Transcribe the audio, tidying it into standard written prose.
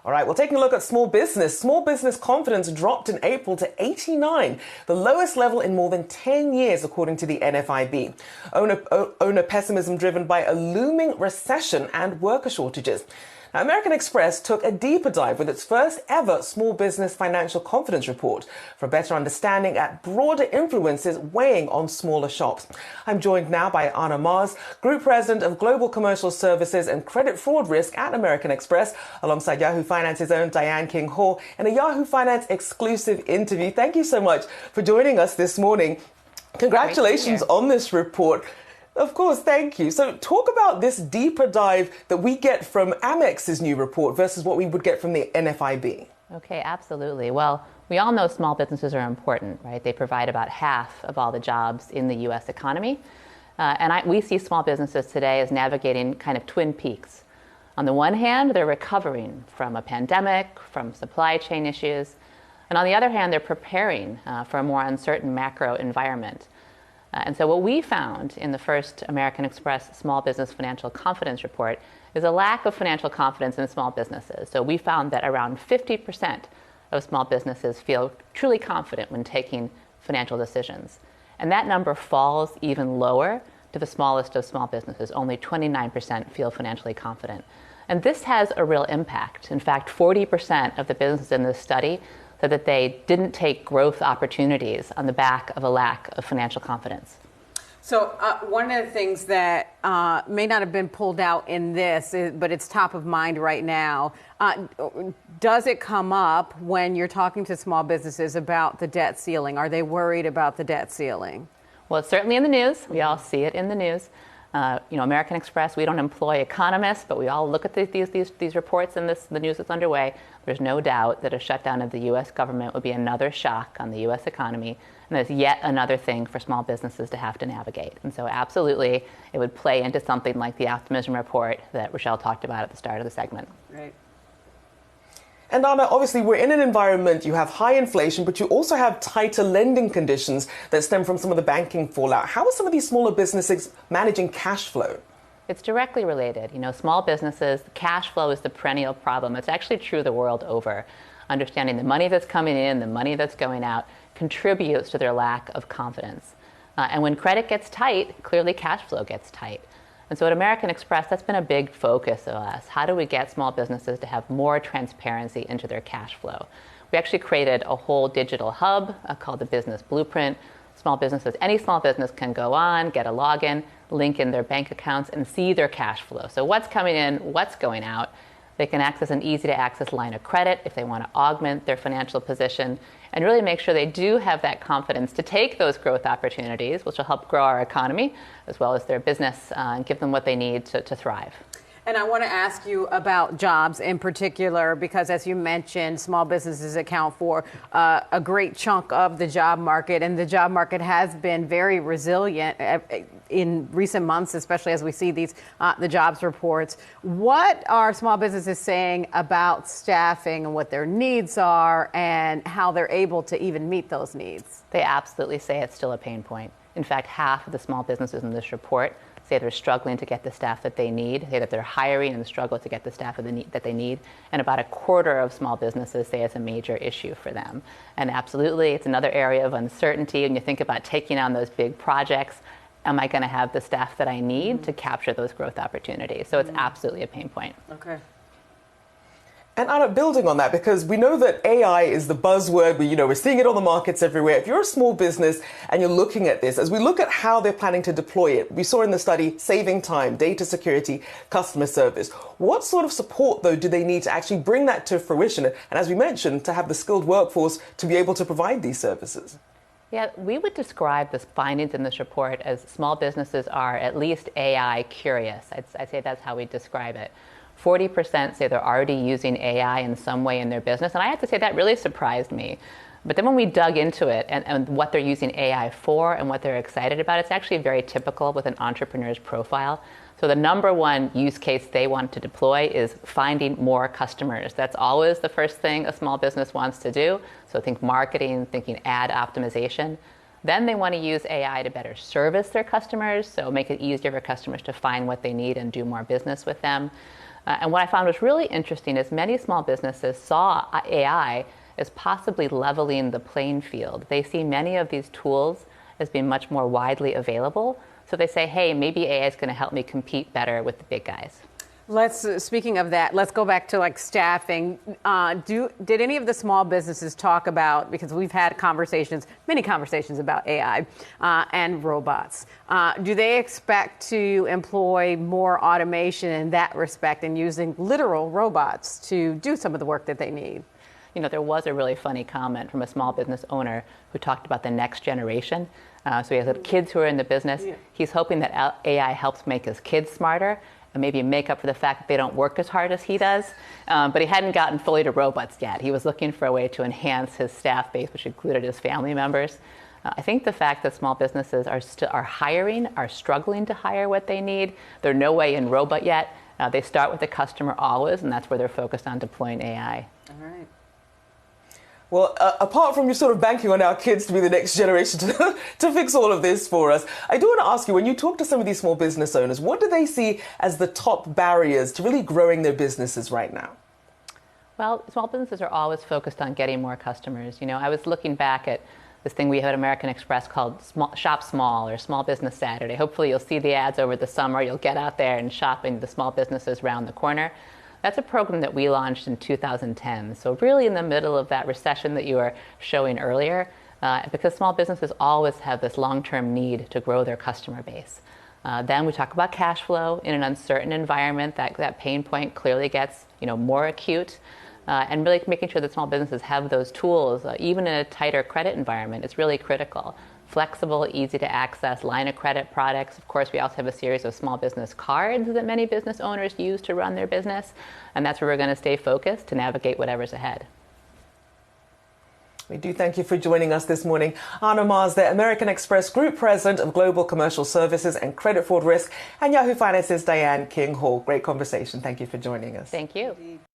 All right, well, taking a look at small business. Small business confidence dropped in April to 89, the lowest level in more than 10 years, according to the NFIB. Owner pessimism driven by a looming recession and worker shortages. Now, American Express took a deeper dive with its first ever small business financial confidence report for a better understanding at broader influences weighing on smaller shops. I'm joined now by Anna Mars, Group President of Global Commercial Services and Credit Fraud Risk at American Express, alongside Yahoo Finance's own Diane King Hall in a Yahoo Finance exclusive interview. Thank you so much for joining us this morning. Congratulations on this report. Of course, thank you. So talk about this deeper dive that we get from Amex's new report versus what we would get from the NFIB. Okay, absolutely. Well, we all know small businesses are important, right? They provide about half of all the jobs in the U.S. economy. We see small businesses today as navigating kind of twin peaks. On the one hand, they're recovering from a pandemic, from supply chain issues. And on the other hand, they're preparing for a more uncertain macro environment. And so what we found in the first American Express Small Business Financial Confidence Report is a lack of financial confidence in small businesses. So we found that around 50% of small businesses feel truly confident when taking financial decisions. And that number falls even lower to the smallest of small businesses. Only 29% feel financially confident. And this has a real impact. In fact, 40% of the businesses in this study said that they didn't take growth opportunities on the back of a lack of financial confidence. So one of the things that may not have been pulled out in this, but it's top of mind right now, does it come up when you're talking to small businesses about the debt ceiling? Are they worried about the debt ceiling? Well, it's certainly in the news. We all see it in the news. American Express, we don't employ economists, but we all look at these reports and the news that's underway. There's no doubt that a shutdown of the U.S. government would be another shock on the U.S. economy, and there's yet another thing for small businesses to have to navigate. And so absolutely, it would play into something like the optimism report that Rochelle talked about at the start of the segment. Right. And Anna, obviously we're in an environment, you have high inflation, but you also have tighter lending conditions that stem from some of the banking fallout. How are some of these smaller businesses managing cash flow? It's directly related. Small businesses, cash flow is the perennial problem. It's actually true the world over. Understanding the money that's coming in, the money that's going out, contributes to their lack of confidence. And when credit gets tight, clearly cash flow gets tight. And so at American Express, that's been a big focus of us. How do we get small businesses to have more transparency into their cash flow? We actually created a whole digital hub called the Business Blueprint. Any small business can go on, get a login, link in their bank accounts, and see their cash flow. So what's coming in, what's going out. They can access an easy-to-access line of credit if they want to augment their financial position, and really make sure they do have that confidence to take those growth opportunities, which will help grow our economy, as well as their business, and give them what they need to thrive. And I want to ask you about jobs in particular, because as you mentioned, small businesses account for a great chunk of the job market, and the job market has been very resilient in recent months, especially as we see the jobs reports. What are small businesses saying about staffing and what their needs are and how they're able to even meet those needs? They absolutely say it's still a pain point. In fact, half of the small businesses in this report say they're struggling to get the staff that they need, say that they're hiring and struggle to get the staff that they need, and about a quarter of small businesses say it's a major issue for them. And absolutely, it's another area of uncertainty. When you think about taking on those big projects, am I going to have the staff that I need to capture those growth opportunities? So it's absolutely a pain point. Okay. And Anna, building on that, because we know that AI is the buzzword, we're seeing it on the markets everywhere. If you're a small business and you're looking at this, as we look at how they're planning to deploy it, we saw in the study saving time, data security, customer service. What sort of support, though, do they need to actually bring that to fruition? And as we mentioned, to have the skilled workforce to be able to provide these services? Yeah, we would describe the findings in this report as small businesses are at least AI curious. I'd say that's how we describe it. 40% say they're already using AI in some way in their business. And I have to say that really surprised me. But then when we dug into it and what they're using AI for and what they're excited about, it's actually very typical with an entrepreneur's profile. So the number one use case they want to deploy is finding more customers. That's always the first thing a small business wants to do. So think marketing, thinking ad optimization. Then they want to use AI to better service their customers, so make it easier for customers to find what they need and do more business with them. And what I found was really interesting is many small businesses saw AI as possibly leveling the playing field. They see many of these tools as being much more widely available. So they say, hey, maybe AI is going to help me compete better with the big guys. Speaking of that, let's go back to like staffing. Did any of the small businesses talk about, because we've had many conversations about AI and robots. Do they expect to employ more automation in that respect and using literal robots to do some of the work that they need? You know, there was a really funny comment from a small business owner who talked about the next generation. So he has kids who are in the business. Yeah. He's hoping that AI helps make his kids smarter and maybe make up for the fact that they don't work as hard as he does. But he hadn't gotten fully to robots yet. He was looking for a way to enhance his staff base, which included his family members. I think the fact that small businesses are hiring, are struggling to hire what they need. They're no way in robot yet. They start with the customer always, and that's where they're focused on deploying AI. All right. Well, apart from you sort of banking on our kids to be the next generation to fix all of this for us, I do want to ask you, when you talk to some of these small business owners, what do they see as the top barriers to really growing their businesses right now? Well, small businesses are always focused on getting more customers. You know, I was looking back at this thing we have at American Express called Shop Small or Small Business Saturday. Hopefully you'll see the ads over the summer. You'll get out there and shop in the small businesses around the corner. That's a program that we launched in 2010. So really in the middle of that recession that you were showing earlier, because small businesses always have this long-term need to grow their customer base. Then we talk about cash flow in an uncertain environment. That pain point clearly gets more acute. And really making sure that small businesses have those tools, even in a tighter credit environment, is really critical. Flexible, easy to access line of credit products. Of course, we also have a series of small business cards that many business owners use to run their business. And that's where we're going to stay focused to navigate whatever's ahead. We do thank you for joining us this morning. Anna Marsden, American Express Group President of Global Commercial Services and Credit Fraud Risk, and Yahoo Finance's Diane King Hall. Great conversation. Thank you for joining us. Thank you.